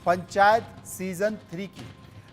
Panchayat season 3 की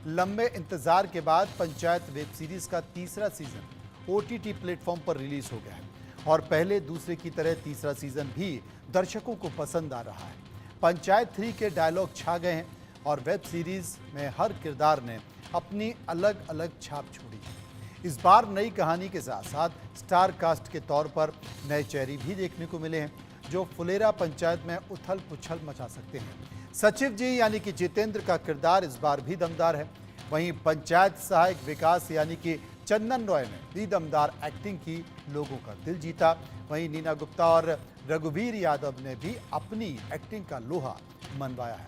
लंबे इंतजार के बाद पंचायत वेब सीरीज का तीसरा सीजन ओटीटी प्लेटफॉर्म पर रिलीज हो गया है और पहले दूसरे की तरह तीसरा सीजन भी दर्शकों को पसंद आ रहा है। पंचायत 3 के डायलॉग छा गए हैं और वेब सीरीज में हर किरदार ने अपनी अलग अलग छाप छोड़ी है। इस बार नई कहानी के साथ साथ स्टार कास्ट के तौर पर नए चेहरे भी देखने को मिले हैं जो फुलेरा पंचायत में उथल पुथल मचा सकते हैं। सचिव जी यानी कि जितेंद्र का किरदार इस बार भी दमदार है। वहीं पंचायत सहायक विकास यानी कि चंदन रॉय ने भी दमदार एक्टिंग की, लोगों का दिल जीता। वहीं नीना गुप्ता और रघुवीर यादव ने भी अपनी एक्टिंग का लोहा मनवाया है।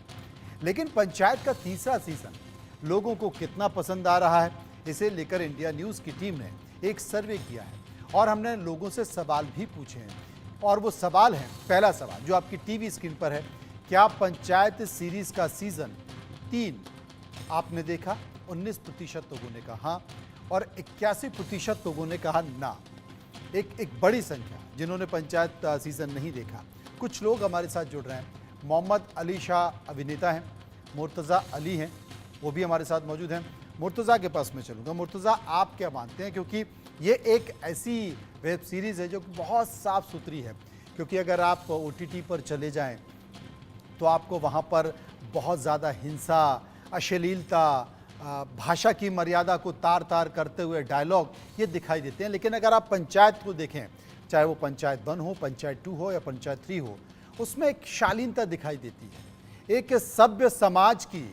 लेकिन पंचायत का तीसरा सीजन लोगों को कितना पसंद आ रहा है, इसे लेकर इंडिया न्यूज़ की टीम ने एक सर्वे किया है और हमने लोगों से सवाल भी पूछे हैं। और वो सवाल है, पहला सवाल जो आपकी टीवी स्क्रीन पर है, क्या पंचायत सीरीज का सीजन 3 आपने देखा? 19% लोगों ने कहा हाँ और 81% लोगों ने कहा ना। एक बड़ी संख्या जिन्होंने पंचायत सीजन नहीं देखा। कुछ लोग हमारे साथ जुड़ रहे हैं। मोहम्मद अली शाह अभिनेता हैं, मुर्तज़ा अली हैं, वो भी हमारे साथ मौजूद हैं। मुर्तज़ा के पास मैं चलूँगा। मुर्तज़ा, आप क्या मानते हैं, क्योंकि ये एक ऐसी वेब सीरीज़ है जो बहुत साफ़ सुथरी है, क्योंकि अगर आप ओटीटी पर चले जाएं तो आपको वहाँ पर बहुत ज़्यादा हिंसा, अश्लीलता, भाषा की मर्यादा को तार तार करते हुए डायलॉग ये दिखाई देते हैं। लेकिन अगर आप पंचायत को देखें, चाहे वो पंचायत 1 हो, पंचायत 2 हो या पंचायत 3 हो, उसमें एक शालीनता दिखाई देती है, एक सभ्य समाज की,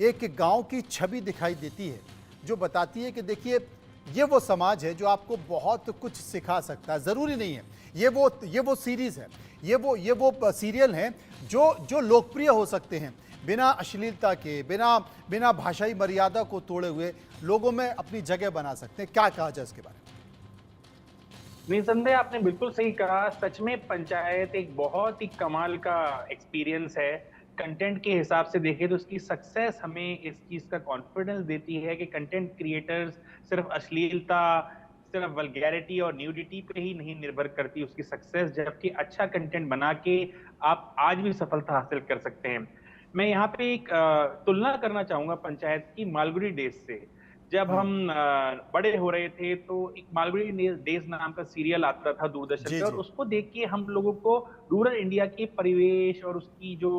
एक गांव की छवि दिखाई देती है जो बताती है कि देखिए ये वो समाज है जो आपको बहुत कुछ सिखा सकता है। ज़रूरी नहीं है ये वो सीरीज़ है, ये वो सीरियल हैं जो लोकप्रिय हो सकते हैं बिना अश्लीलता के, बिना भाषाई मर्यादा को तोड़े हुए लोगों में अपनी जगह बना सकते हैं। क्या कहा जाए इसके बारे में? निसंदेह आपने बिल्कुल सही कहा। सच में पंचायत एक बहुत ही कमाल का एक्सपीरियंस है। कंटेंट के हिसाब से देखें तो उसकी सक्सेस हमें इस चीज़ का कॉन्फिडेंस देती है कि कंटेंट क्रिएटर्स सिर्फ अश्लीलता, सिर्फ वल्गैरिटी और न्यूडिटी पे ही नहीं निर्भर करती उसकी सक्सेस, जबकि अच्छा कंटेंट बना के आप आज भी सफलता हासिल कर सकते हैं। मैं यहाँ पे एक तुलना करना चाहूँगा पंचायत की मालगुडी डेज़ से। जब हम बड़े हो रहे थे तो एक मालगुडी डेज नाम का सीरियल आता था दूरदर्शन जी पे, और जी। उसको देख के हम लोगों को रूरल इंडिया के परिवेश और उसकी जो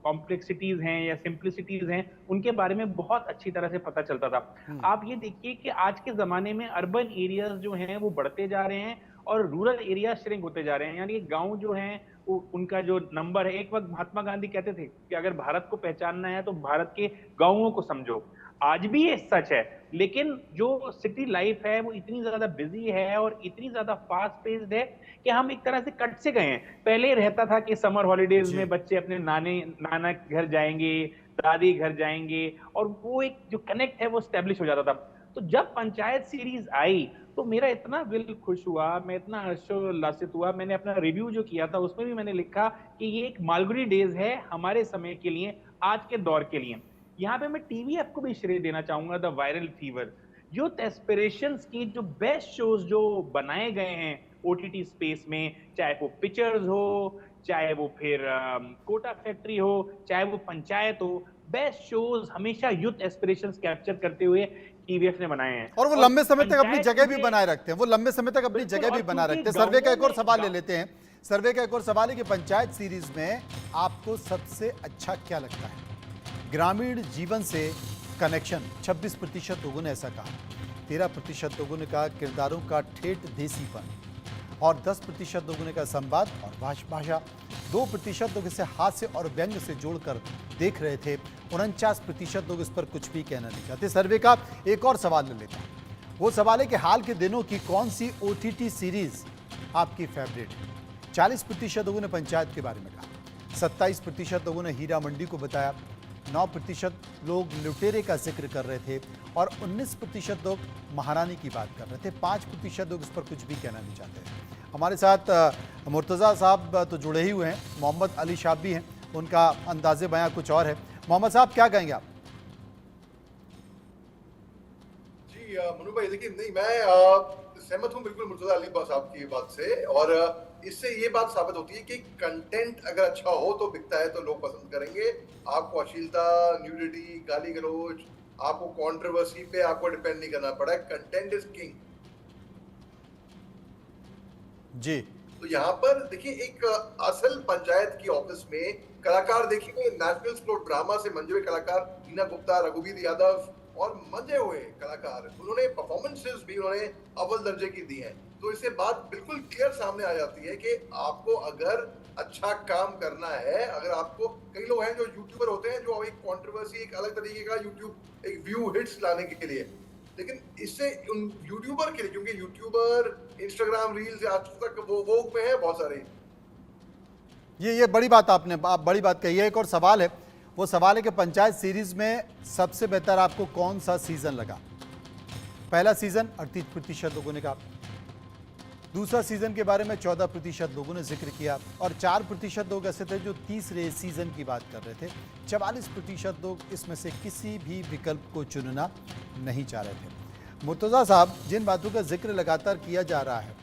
कॉम्प्लेक्सिटीज हैं या सिंप्लिसिटीज हैं उनके बारे में बहुत अच्छी तरह से पता चलता था। आप ये देखिए कि आज के जमाने में अर्बन एरियाज जो हैं वो बढ़ते जा रहे हैं और रूरल एरिया श्रिंक होते जा रहे हैं, यानी गांव जो हैं उनका जो नंबर है, एक वक्त महात्मा गांधी कहते थे कि अगर भारत को पहचानना है तो भारत के गांवों को समझो। आज भी ये सच है, लेकिन जो सिटी लाइफ है वो इतनी ज्यादा बिजी है और इतनी ज्यादा फास्ट पेस्ड है कि हम एक तरह से कट से गए हैं। पहले रहता था कि समर हॉलीडेज जी। में बच्चे अपने नाना घर जाएंगे, दादी घर जाएंगे, और वो एक जो कनेक्ट है वो स्टेब्लिश हो जाता था। तो जब पंचायत सीरीज आई तो मेरा इतना दिल खुश हुआ, मैं इतना हर्षोल्लासित हुआ। मैंने अपना रिव्यू जो किया था उसमें भी मैंने लिखा कि ये एक मालगुडी डेज है हमारे समय के लिए, आज के दौर के लिए। यहाँ पे मैं टीवीएफ को भी श्रेय देना चाहूंगा, the viral fever. Youth aspirations की जो बेस्ट शोज जो बनाए गए हैं ओटीटी स्पेस में, चाहे वो पिक्चर्स हो, चाहे वो फिर कोटा फैक्ट्री हो, चाहे वो पंचायत हो, बेस्ट शोज हमेशा यूथ एस्पिरेशंस कैप्चर करते हुए टीवीएफ ने बनाए हैं। और वो और लंबे समय तक अपनी पंचायत जगह भी में बनाए रखते हैं, वो लंबे समय तक अपनी बिल्कुल, जगह भी और बनाए क्योंकि रखते हैं। सर्वे का एक और सवाल ले गांव लेते हैं। सर्वे का एक और सवाल है कि पंचायत सीरीज में आपको सबसे अच्छा क्या लगता है? ग्रामीण जीवन से कनेक्शन 26% लोगों ने ऐसा कहा, 13% लोगों ने कहा किरदारों का ठेठ देसीपन, और 10% लोगों ने कहा संवाद और भाषा। 2% लोग इसे हास्य और व्यंग से जोड़कर देख रहे थे। 49% लोग इस पर कुछ भी कहना नहीं चाहते। सर्वे का एक और सवाल ले लेते हैं। वो सवाल है कि हाल के दिनों की कौन सी ओटीटी सीरीज आपकी फेवरेट है? 40% लोगों ने पंचायत के बारे में कहा, 27% लोगों ने हीरा मंडी को बताया, 9% लोग लुटेरे का जिक्र कर रहे थे और 19% लोग महारानी की बात कर रहे थे। 5% लोग इस पर कुछ भी कहना नहीं चाहते। हमारे साथ मुर्तज़ा साहब तो जुड़े ही हुए हैं, मोहम्मद अली शाह भी हैं, उनका अंदाज़े बयां कुछ और है। मोहम्मद साहब क्या कहेंगे आप? जी मनु भाई, देखिए नहीं, मैं सहमत हूँ बिल्कुल मुर्तजा अली साहब की बात से। और इससे ये बात साबित होती है कि कंटेंट अगर अच्छा हो तो बिकता है, तो लोग पसंद करेंगे। आपको अश्लीलता, न्यूडिटी, गाली गलौज, आपको कंट्रोवर्सी पे आपको डिपेंड नहीं करना पड़ा। Content is king. जी। तो यहाँ पर देखिए एक असल पंचायत की ऑफिस में कलाकार देखेंगे, नेशनल स्कूल ड्रामा से मंजे हुए कलाकार हीना गुप्ता, रघुवीर यादव और मंजे हुए कलाकार, उन्होंने परफॉर्मेंसेस भी उन्होंने अव्वल दर्जे की दी हैं। तो इससे बात बिल्कुल क्लियर सामने आ जाती है कि आपको अगर अच्छा काम करना है, अगर आपको, कई लोग हैं जो यूट्यूबर होते हैं जो एक कंट्रोवर्सी, एक अलग तरीके का यूट्यूब एक व्यू हिट्स लाने के लिए, लेकिन इससे उन यूट्यूबर के लिए, क्योंकि यूट्यूबर इंस्टाग्राम रील्स आज तक वो में है बहुत सारे। ये बड़ी बात आप बड़ी बात कही है। एक और सवाल है, वो सवाल है कि पंचायत सीरीज में सबसे बेहतर आपको कौन सा सीजन लगा? पहला सीजन 38% लोगों ने कहा, दूसरा सीजन के बारे में 14% लोगों ने जिक्र किया और 4% लोग ऐसे थे जो तीसरे सीजन की बात कर रहे थे। 44% लोग इसमें से किसी भी विकल्प को चुनना नहीं चाह रहे थे। मुर्तज़ा साहब, जिन बातों का जिक्र लगातार किया जा रहा है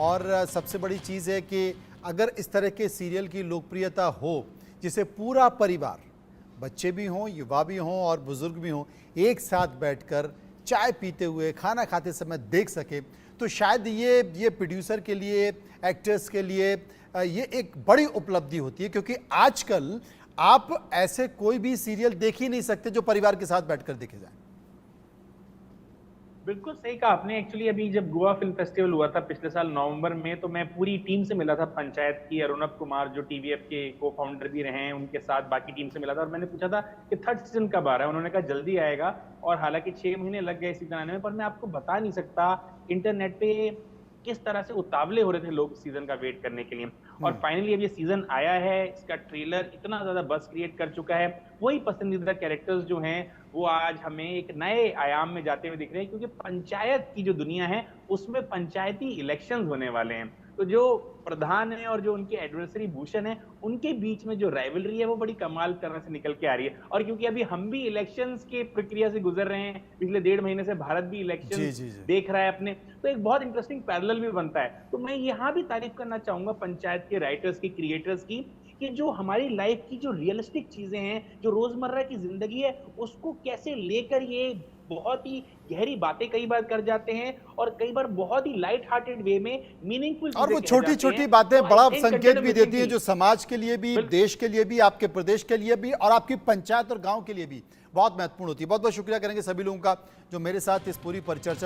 और सबसे बड़ी चीज़ है कि अगर इस तरह के सीरियल की लोकप्रियता हो जिसे पूरा परिवार, बच्चे भी हों, युवा भी हों और बुजुर्ग भी हों, एक साथ बैठकर चाय पीते हुए, खाना खाते समय देख सके, तो शायद ये प्रोड्यूसर के लिए, एक्टर्स के लिए ये एक बड़ी उपलब्धि होती है, क्योंकि आजकल आप ऐसे कोई भी सीरियल देख ही नहीं सकते जो परिवार के साथ बैठकर देखे जाए। बिल्कुल सही कहा आपने। एक्चुअली अभी जब गोवा फिल्म फेस्टिवल हुआ था पिछले साल नवंबर में, तो मैं पूरी टीम से मिला था पंचायत की। अरुणव कुमार जो टीवीएफ के को फाउंडर भी रहे हैं, उनके साथ बाकी टीम से मिला था और मैंने पूछा था कि थर्ड सीजन कब आ रहा है। उन्होंने कहा जल्दी आएगा, और हालांकि 6 महीने लग गए सीजन आने में। पर मैं आपको बता नहीं सकता इंटरनेट पे किस तरह से उतावले हो रहे थे लोग सीजन का वेट करने के लिए। और फाइनली अब ये सीजन आया है, इसका ट्रेलर इतना ज्यादा बज़ क्रिएट कर चुका है। वही पसंदीदा कैरेक्टर्स जो हैं वो आज हमें एक नए आयाम में जाते हुए दिख रहे हैं, क्योंकि पंचायत की जो दुनिया है उसमें पंचायती इलेक्शंस होने वाले हैं। तो जो प्रधान है और जो उनके एडवर्सरी भूषण है, उनके बीच में जो राइवलरी है वो बड़ी कमाल तरह से निकल के आ रही है। और क्योंकि अभी हम भी इलेक्शंस के प्रक्रिया से गुजर रहे हैं, पिछले 1.5 महीने से भारत भी इलेक्शन देख रहा है अपने, तो एक बहुत इंटरेस्टिंग पैरेलल भी बनता है। तो मैं यहाँ भी तारीफ करना चाहूंगा पंचायत के राइटर्स की, क्रिएटर्स की, कि जो हमारी लाइफ की जो रियलिस्टिक चीजें हैं, जो रोजमर्रा की जिंदगी है, उसको कैसे लेकर ये बहुत ही गहरी बातें कई बार कर जाते हैं और कई बार बहुत ही लाइट हार्टेड वे में मीनिंगफुल और वो छोटी छोटी बातें बड़ा संकेत भी देती हैं, जो समाज के लिए भी, देश के लिए भी, आपके प्रदेश के लिए भी और आपकी पंचायत और गांव के लिए भी बहुत महत्वपूर्ण होती है। बहुत बहुत शुक्रिया करेंगे सभी लोगों का जो मेरे साथ इस पूरी परिचर्चा